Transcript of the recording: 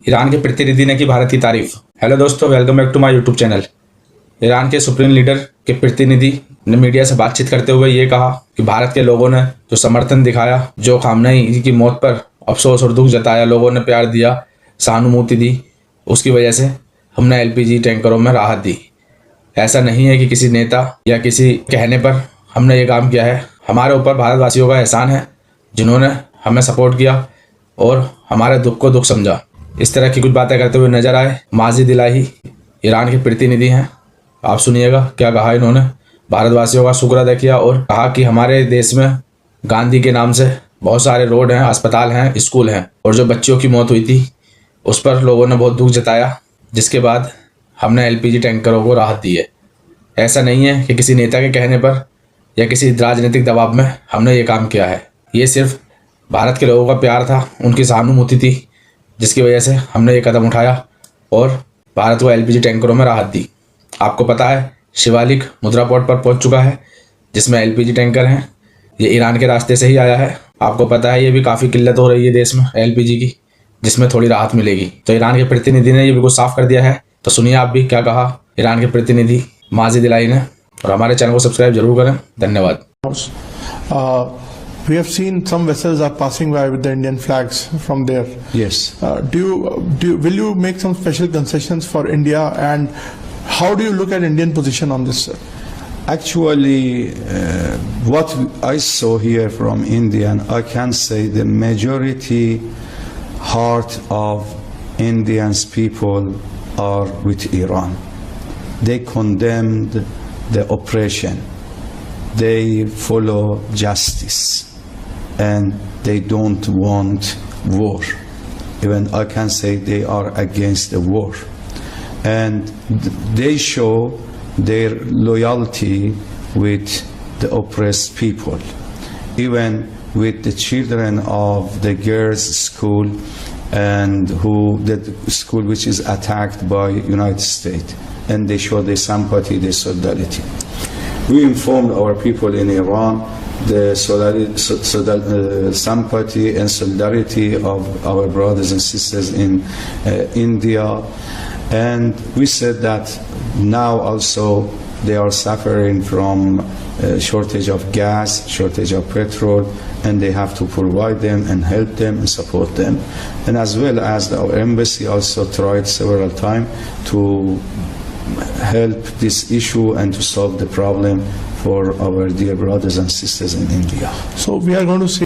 Iran के प्रतिनिधि ने की भारत की तारीफ। हेलो दोस्तों, welcome back to my YouTube channel. Iran के सुप्रीम लीडर के प्रतिनिधि ने मीडिया से बातचीत करते हुए ये कहा कि भारत के लोगों ने जो समर्थन दिखाया, जो खामनेई की मौत पर अफसोस और दुख जताया, लोगों ने प्यार दिया, सहानुभूति दी, उसकी वजह से हमने एलपीजी टैंकरों में राहत दी। ऐसा नहीं है कि किसी नेता या किसी कहने पर हमने ये काम किया है। हमारे ऊपर भारतवासियों का एहसान है जिन्होंने हमें सपोर्ट किया और हमारे दुख को दुख समझा। इस तरह की कुछ बातें करते हुए नजर आए माजिद इलाही, ईरान के प्रतिनिधि हैं। आप सुनिएगा क्या कहा इन्होंने। भारतवासियों का शुक्र अदा किया और कहा कि हमारे देश में गांधी के नाम से बहुत सारे रोड हैं, अस्पताल हैं, स्कूल हैं, और जो बच्चियों की मौत हुई थी उस पर लोगों ने बहुत दुख जताया, जिसके बाद हमने एलपीजी टैंकरों को राहत दी है। ऐसा नहीं है कि किसी नेता के कहने पर या किसी राजनीतिक दबाव में हमने ये काम किया है। ये सिर्फ भारत के लोगों का प्यार था, उनकी सहानुभूति थी, जिसकी वजह से हमने ये कदम उठाया और भारत को एलपीजी टैंकरों में राहत दी। आपको पता है शिवालिक मुद्रा पोर्ट पर पहुंच चुका है, जिसमें एलपीजी टैंकर हैं। ये ईरान के रास्ते से ही आया है। आपको पता है ये भी काफ़ी किल्लत हो रही है देश में एलपीजी की, जिसमें थोड़ी राहत मिलेगी। तो ईरान के प्रतिनिधि ने ये बिल्कुल साफ कर दिया है। तो सुनिए आप भी क्या कहा ईरान के प्रतिनिधि माजिद इलाही ने, और हमारे चैनल को सब्सक्राइब जरूर करें। धन्यवाद। We have seen some vessels are passing by with the Indian flags from there. Yes. Will you make some special concessions for India, and how do you look at Indian position on this, sir? Actually, what I saw here from Indian, I can say the majority heart of Indians people are with Iran. They condemned the oppression. They follow justice. And they don't want war. Even I can say they are against the war. And they show their loyalty with the oppressed people. Even with the children of the girls' school and the school which is attacked by United States. And they show their sympathy, their solidarity. We informed our people in Iran the sympathy and solidarity of our brothers and sisters in India, and we said that now also they are suffering from shortage of gas, shortage of petrol, and they have to provide them and help them and support them. And as well as our embassy also tried several times to help this issue and to solve the problem for our dear brothers and sisters in India. So we are going to see